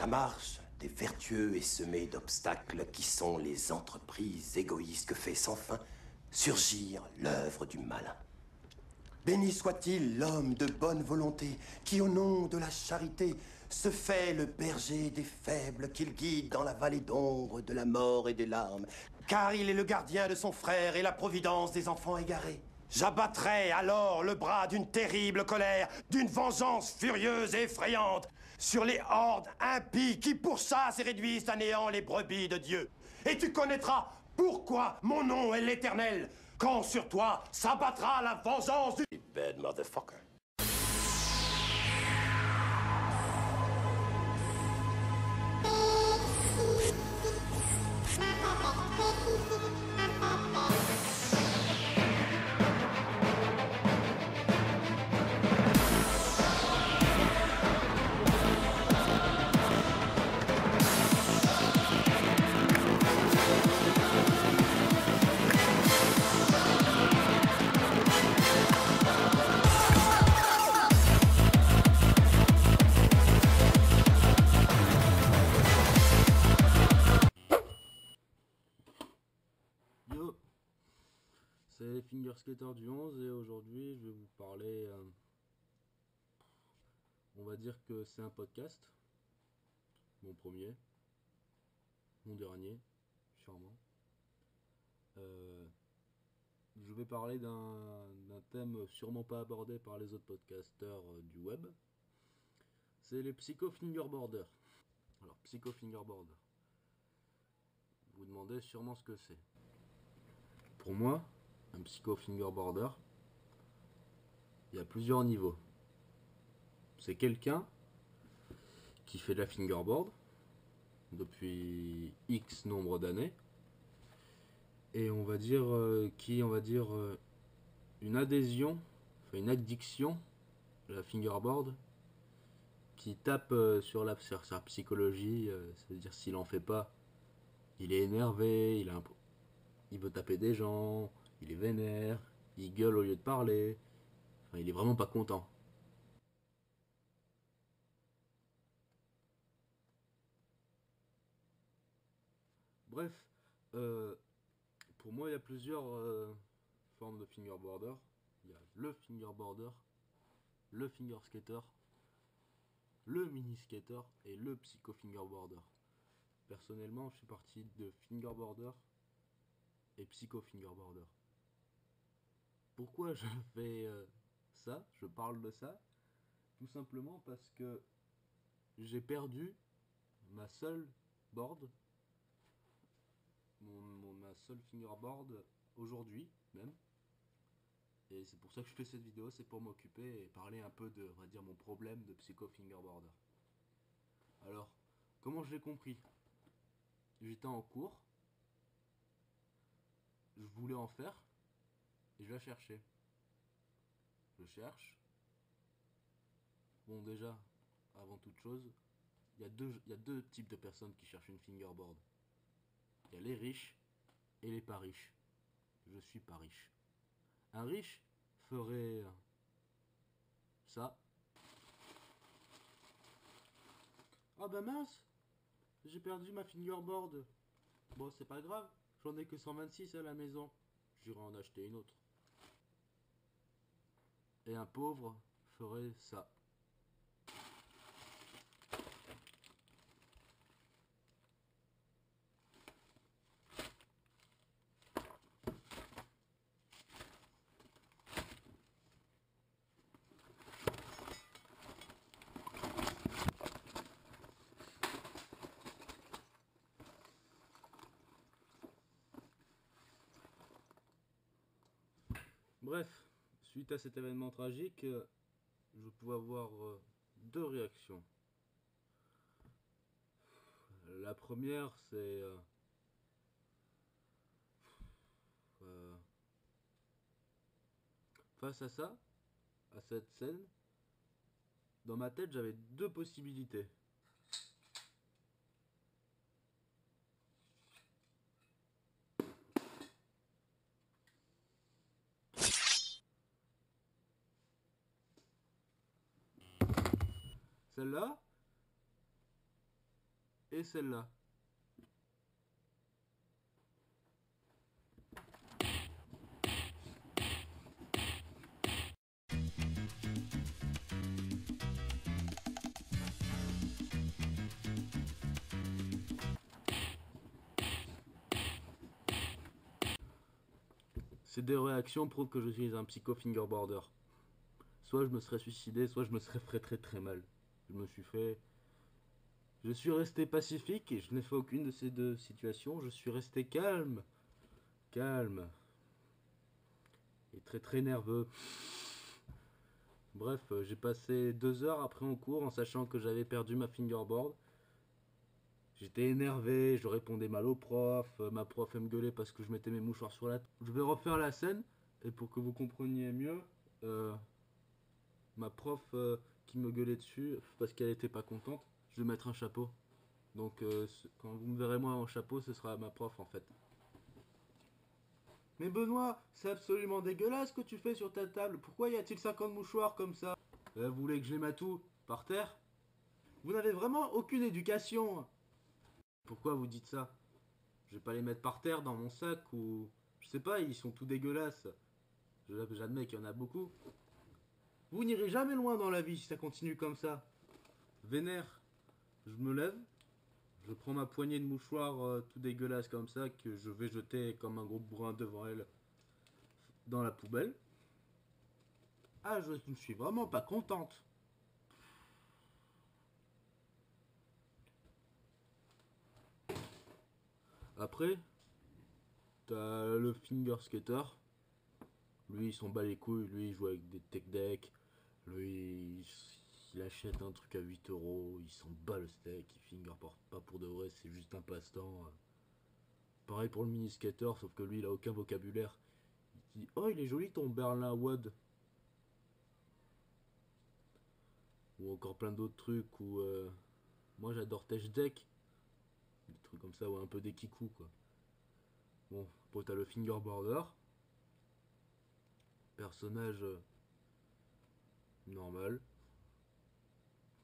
La marche des vertueux est semée d'obstacles qui sont les entreprises égoïstes que fait sans fin surgir l'œuvre du malin. Béni soit-il l'homme de bonne volonté qui, au nom de la charité, se fait le berger des faibles qu'il guide dans la vallée d'ombre de la mort et des larmes, car il est le gardien de son frère et la providence des enfants égarés. J'abattrai alors le bras d'une terrible colère, d'une vengeance furieuse et effrayante, sur les hordes impies qui pourchassent et réduisent à néant les brebis de Dieu. Et tu connaîtras pourquoi mon nom est l'Éternel, quand sur toi s'abattra la vengeance du... Bad motherfucker. Yo, c'est Finger Skater du 11 et aujourd'hui je vais vous parler, on va dire que c'est un podcast, mon premier, mon dernier, sûrement. Je vais parler d'un thème sûrement pas abordé par les autres podcasteurs du web, c'est les Psycho Fingerboarders. Alors Psycho Fingerboarder, vous vous demandez sûrement ce que c'est. Pour moi, un Psycho Fingerboarder, il y a plusieurs niveaux. C'est quelqu'un qui fait de la fingerboard depuis X nombre d'années et on va dire une adhésion, enfin une addiction à la fingerboard qui tape sur sa psychologie, c'est-à-dire s'il en fait pas, il est énervé, il veut taper des gens, il est vénère, il gueule au lieu de parler, enfin il est vraiment pas content. Bref, pour moi, il y a plusieurs formes de fingerboarder. Il y a le fingerboarder, le finger skater, le mini skater et le psycho fingerboarder. Personnellement, je suis parti de fingerboarder et psycho fingerboarder. Pourquoi je fais ça? Je parle de ça tout simplement parce que j'ai perdu ma seule board, ma seule fingerboard aujourd'hui même. Et c'est pour ça que je fais cette vidéo, c'est pour m'occuper et parler un peu de, on va dire, mon problème de psycho fingerboarder. Alors, comment je l'ai compris? J'étais en cours, je voulais en faire, et je la cherchais. Je cherche. Bon, déjà, avant toute chose, il y a deux types de personnes qui cherchent une fingerboard. Il y a les riches et les pas riches. Je suis pas riche. Un riche ferait ça. Ah bah mince, j'ai perdu ma fingerboard. Bon, c'est pas grave, j'en ai que 126 à la maison. J'irai en acheter une autre. Et un pauvre ferait ça. Bref, suite à cet événement tragique, je pouvais avoir deux réactions. La première, c'est euh, face à ça, à cette scène, dans ma tête, j'avais deux possibilités. Celle-là, et celle-là. Ces deux réactions prouvent que je suis un psycho fingerboarder. Soit je me serais suicidé, soit je me serais fait très très mal. Je suis resté pacifique et je n'ai fait aucune de ces deux situations. Je suis resté calme. Calme. Et très très nerveux. Bref, j'ai passé 2 heures après en cours en sachant que j'avais perdu ma fingerboard. J'étais énervé, je répondais mal au prof, ma prof elle me gueulait parce que je mettais mes mouchoirs sur la tête. Je vais refaire la scène, et pour que vous compreniez mieux, ma prof qui me gueulait dessus parce qu'elle était pas contente, je vais mettre un chapeau. Donc quand vous me verrez moi en chapeau, ce sera ma prof en fait. Mais Benoît, c'est absolument dégueulasse ce que tu fais sur ta table. Pourquoi y a-t-il 50 mouchoirs comme ça? Vous voulez que je les mette où? Par terre? Vous n'avez vraiment aucune éducation. Pourquoi vous dites ça? Je vais pas les mettre par terre dans mon sac ou... Je sais pas, ils sont tout dégueulasses. J'admets qu'il y en a beaucoup. Vous n'irez jamais loin dans la vie si ça continue comme ça. Vénère, je me lève, je prends ma poignée de mouchoirs tout dégueulasse comme ça que je vais jeter comme un gros bourrin devant elle dans la poubelle. Ah, je ne suis vraiment pas contente. Après, t'as le finger skater. Lui, il s'en bat les couilles. Lui, il joue avec des tech decks. Lui, il achète un truc à 8 euros. Il s'en bat le steak. Il fingerboard pas pour de vrai. C'est juste un passe-temps. Pareil pour le mini skater, sauf que lui, il a aucun vocabulaire. Il dit: oh, il est joli ton Berlin Wad. Ou encore plein d'autres trucs. Ou moi, j'adore Tech Deck. Des trucs comme ça, ou un peu des kikou, quoi. Bon, après, t'as le fingerboarder. Personnage normal.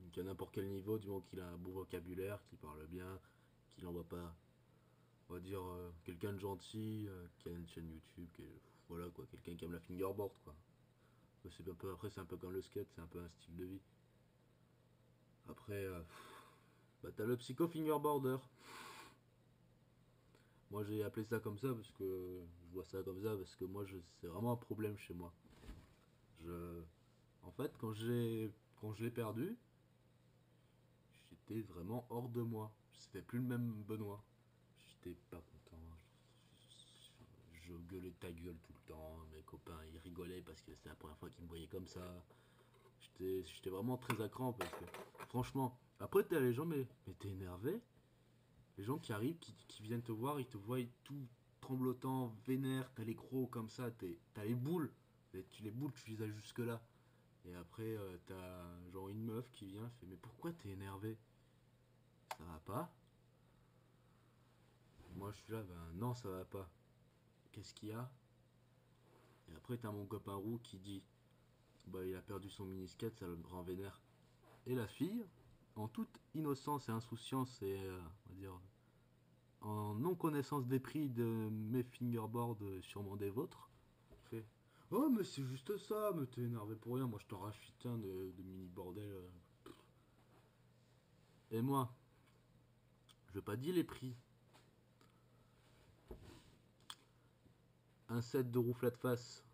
Donc à n'importe quel niveau, du moment qu'il a un bon vocabulaire, qu'il parle bien, qu'il envoie pas, on va dire, quelqu'un de gentil, qui a une chaîne YouTube, voilà quoi, quelqu'un qui aime la fingerboard quoi. C'est un peu, après c'est un peu comme le skate, c'est un peu un style de vie. Après, bah t'as le psycho fingerboarder. Moi j'ai appelé ça comme ça parce que je vois ça comme ça parce que moi c'est vraiment un problème chez moi. En fait quand je l'ai perdu, j'étais vraiment hors de moi. C'était plus le même Benoît. J'étais pas content. Je gueulais ta gueule tout le temps. Mes copains ils rigolaient parce que c'était la première fois qu'ils me voyaient comme ça. J'étais vraiment très à cran parce que franchement, après t'as les gens, mais t'es énervé. Les gens qui arrivent, qui viennent te voir, ils te voient tout tremblotant, vénère. T'as les gros comme ça, t'as les boules. Les boules, tu les as jusque là. Et après, t'as genre une meuf qui vient, fait: mais pourquoi t'es énervé? Ça va pas? Moi je suis là, ben non, ça va pas. Qu'est-ce qu'il y a? Et après, t'as mon copain roux qui dit: bah, il a perdu son mini-skate, ça le rend vénère. Et la fille, en toute innocence et insouciance et, on va dire, en non-connaissance des prix de mes fingerboards, sûrement des vôtres, fait: oh, mais c'est juste ça, mais t'es énervé pour rien, moi je t'en rachète un de mini-bordel. Et moi, je veux pas dire les prix. Un set de roues flat face,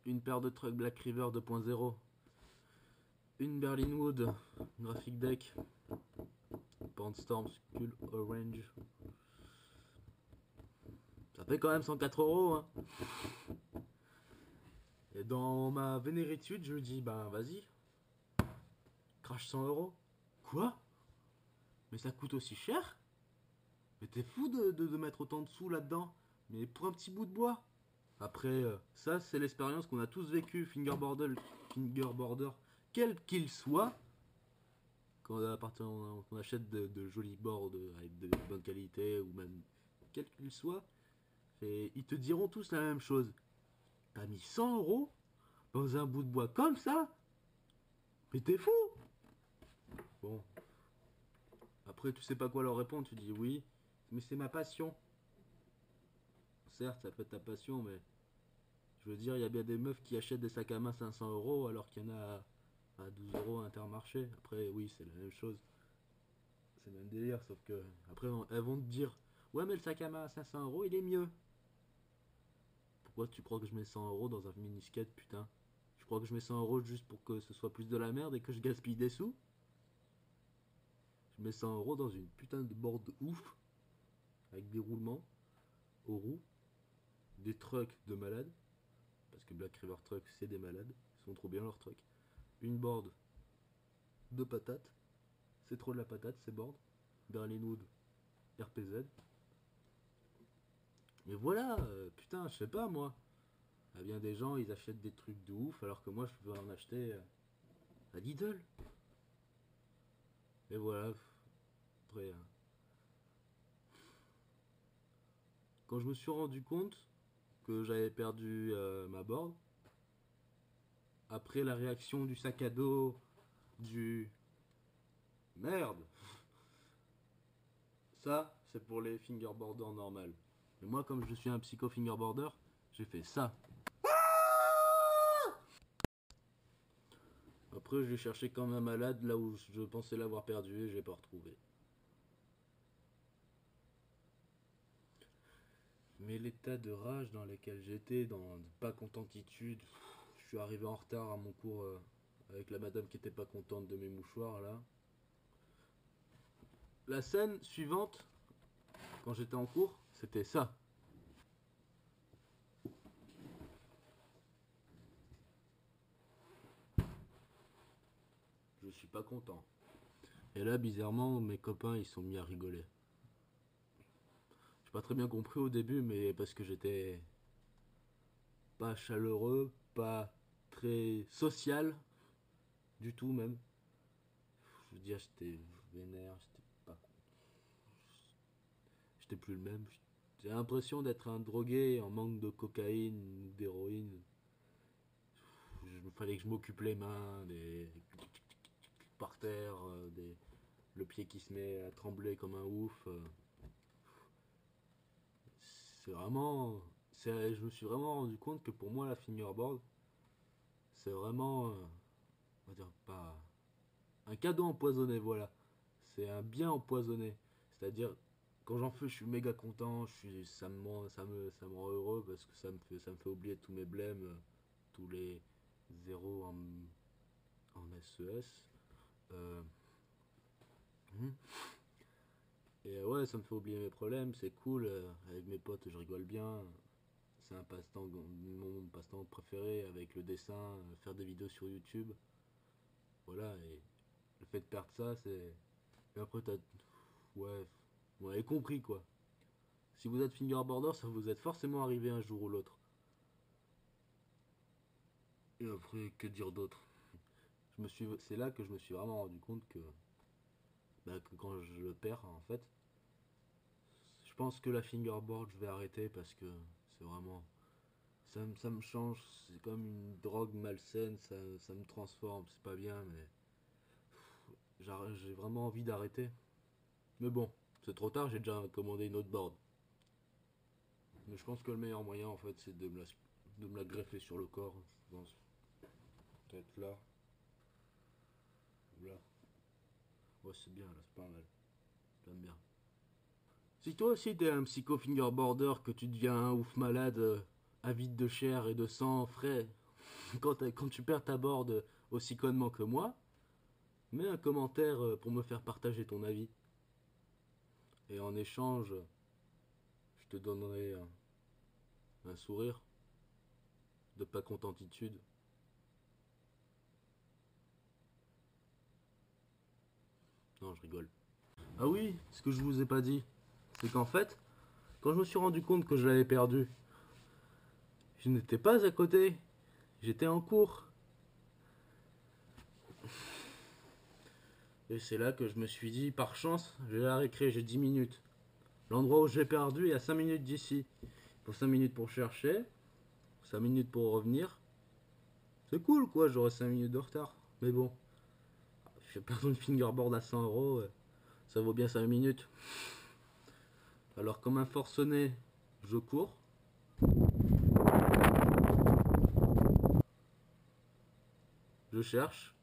une paire de trucks Black River 2.0, une Berlinwood Graphic Deck, Pandstorm Skull Orange. Ça fait quand même 104 euros, hein. Et dans ma vénéritude, je lui dis: ben vas-y, crache 100 euros. Quoi? Mais ça coûte aussi cher? Mais t'es fou de mettre autant de sous là-dedans? Mais pour un petit bout de bois? Après, ça c'est l'expérience qu'on a tous vécu, fingerboarder, quel qu'il soit. Quand on achète de jolis boards avec de bonne qualité, ou même quel qu'il soit, et ils te diront tous la même chose: t'as mis 100 euros dans un bout de bois comme ça? Mais t'es fou! Bon. Après, tu sais pas quoi leur répondre, tu dis oui, mais c'est ma passion. Certes, ça peut être ta passion, mais je veux dire, il y a bien des meufs qui achètent des sacs à main 500 euros alors qu'il y en a à 12 euros à Intermarché. Après, oui, c'est la même chose. C'est le même délire, sauf que après, elles vont te dire ouais, mais le sac à main à 500 euros, il est mieux. Pourquoi tu crois que je mets 100 euros dans un mini-skate, putain? Je crois que je mets 100 euros juste pour que ce soit plus de la merde et que je gaspille des sous? Je mets 100 euros dans une putain de board ouf, avec des roulements aux roues, des trucks de malades, parce que Black River Truck, c'est des malades, ils sont trop bien leurs trucks. Une board de patates, c'est trop de la patate, ces boards. Berlinwood RPZ. Mais voilà, putain, je sais pas moi. Il y a bien des gens, ils achètent des trucs de ouf, alors que moi, je peux en acheter à Lidl. Et voilà. Après, quand je me suis rendu compte que j'avais perdu ma board, après la réaction du sac à dos, du merde, ça c'est pour les fingerboarders normal. Mais moi, comme je suis un psycho fingerboarder, j'ai fait ça. Après, je l'ai cherché comme un malade là où je pensais l'avoir perdu et je l'ai pas retrouvé. Mais l'état de rage dans lequel j'étais, dans de pas contentitude, je suis arrivé en retard à mon cours avec la madame qui était pas contente de mes mouchoirs là. La scène suivante, quand j'étais en cours, c'était ça. Je suis pas content. Et là, bizarrement, mes copains ils sont mis à rigoler. J'ai pas très bien compris au début, mais parce que j'étais pas chaleureux, pas très social du tout même. Je veux dire, j'étais vénère, j'étais plus le même. J'ai l'impression d'être un drogué en manque de cocaïne ou d'héroïne. Il fallait que je m'occupe les mains, des par terre, le pied qui se met à trembler comme un ouf. C'est vraiment, je me suis vraiment rendu compte que pour moi la fingerboard, c'est vraiment, on va dire pas un cadeau empoisonné, voilà. C'est un bien empoisonné. C'est-à-dire, quand j'en fais, je suis méga content, ça me rend heureux parce que ça me fait oublier tous mes blèmes, tous les zéros en SES. Euh, hmm. Et ouais, ça me fait oublier mes problèmes, c'est cool. Avec mes potes, je rigole bien. C'est un passe-temps, mon passe-temps préféré avec le dessin, faire des vidéos sur YouTube. Voilà, et le fait de perdre ça, c'est. Et après, t'as. Ouais, vous avez compris quoi. Si vous êtes fingerboarder, ça vous êtes forcément arrivé un jour ou l'autre. Et après, que dire d'autre? C'est là que je me suis vraiment rendu compte que quand je le perds, en fait, je pense que la fingerboard, je vais arrêter parce que c'est vraiment. Ça me change, c'est comme une drogue malsaine, ça me transforme, c'est pas bien, mais j'ai vraiment envie d'arrêter. Mais bon, c'est trop tard, j'ai déjà commandé une autre board. Mais je pense que le meilleur moyen, en fait, c'est de me la greffer sur le corps, je pense. Peut-être là. Là. Ouais, c'est bien, là, c'est pas mal. J'aime bien. Si toi aussi t'es un psycho fingerboarder, que tu deviens un ouf malade, avide de chair et de sang frais, quand tu perds ta board aussi connement que moi, mets un commentaire pour me faire partager ton avis. Et en échange, je te donnerai un sourire de pas contentitude. Non, je rigole. Ah oui, ce que je vous ai pas dit, c'est qu'en fait, quand je me suis rendu compte que je l'avais perdu, je n'étais pas à côté, j'étais en cours. Et c'est là que je me suis dit, par chance, j'ai la récré, j'ai 10 minutes. L'endroit où j'ai perdu est à 5 minutes d'ici. Il faut 5 minutes pour chercher, 5 minutes pour revenir. C'est cool quoi, j'aurai 5 minutes de retard. Mais bon, j'ai perdu une fingerboard à 100 euros. Ça vaut bien 5 minutes. Alors comme un forcené, je cours. Je cherche.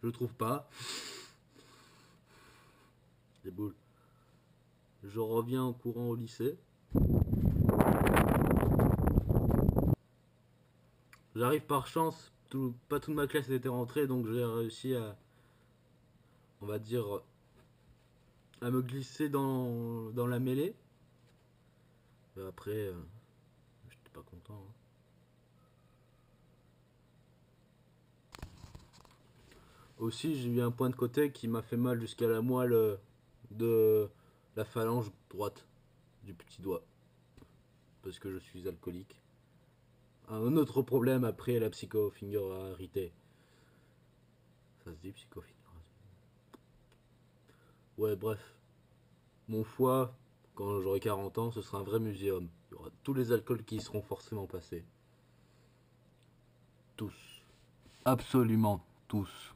Je trouve pas. Des boules. Je reviens en courant au lycée. J'arrive par chance. Pas toute ma classe était rentrée, donc j'ai réussi à, on va dire, à me glisser dans la mêlée. Après, j'étais pas content. Hein. Aussi, j'ai eu un point de côté qui m'a fait mal jusqu'à la moelle de la phalange droite du petit doigt. Parce que je suis alcoolique. Un autre problème après la psychofingerarité. Ça se dit psychofingerarité. Ouais, bref. Mon foie, quand j'aurai 40 ans, ce sera un vrai muséum. Il y aura tous les alcools qui y seront forcément passés. Tous. Absolument tous.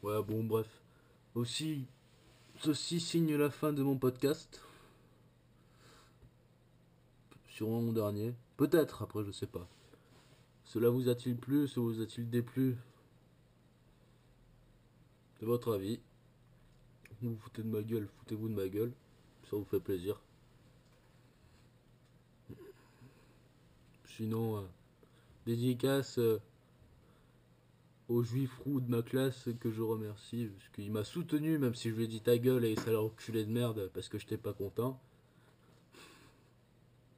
Ouais, bon, bref. Aussi, ceci signe la fin de mon podcast. Sûrement mon dernier. Peut-être, après, je sais pas. Cela vous a-t-il plu? Cela vous a-t-il déplu? C'est votre avis. Vous vous foutez de ma gueule, foutez-vous de ma gueule. Ça vous fait plaisir. Sinon, dédicace au juif roux de ma classe que je remercie. Parce qu'il m'a soutenu, même si je lui ai dit ta gueule et ça l'a enculé de merde parce que j'étais pas content.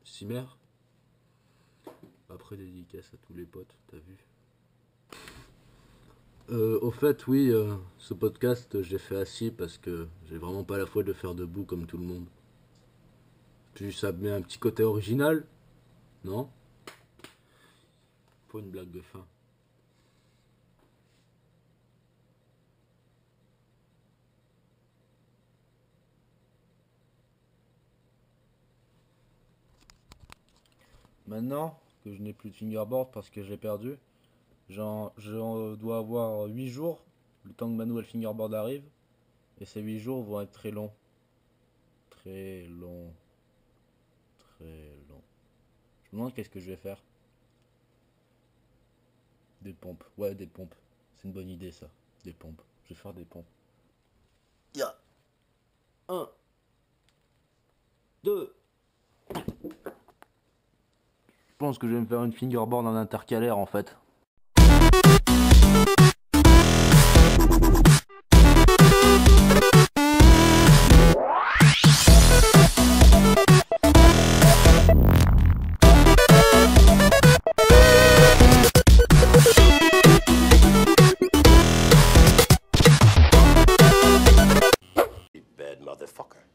Cimer. Après, dédicace à tous les potes, t'as vu. Au fait, oui, ce podcast, je l'ai fait assis parce que j'ai vraiment pas la foi de le faire debout comme tout le monde. Puis ça met un petit côté original, non? Faut une blague de fin. Maintenant que je n'ai plus de fingerboard parce que je l'ai perdu, je dois avoir 8 jours, le temps que ma nouvelle fingerboard arrive. Et ces 8 jours vont être très longs. Très longs. Très longs. Je me demande qu'est-ce que je vais faire. Des pompes. Ouais, des pompes. C'est une bonne idée ça. Des pompes. Je vais faire des pompes. Ya. 1. 2. Je pense que je vais me faire une fingerboard en intercalaire en fait.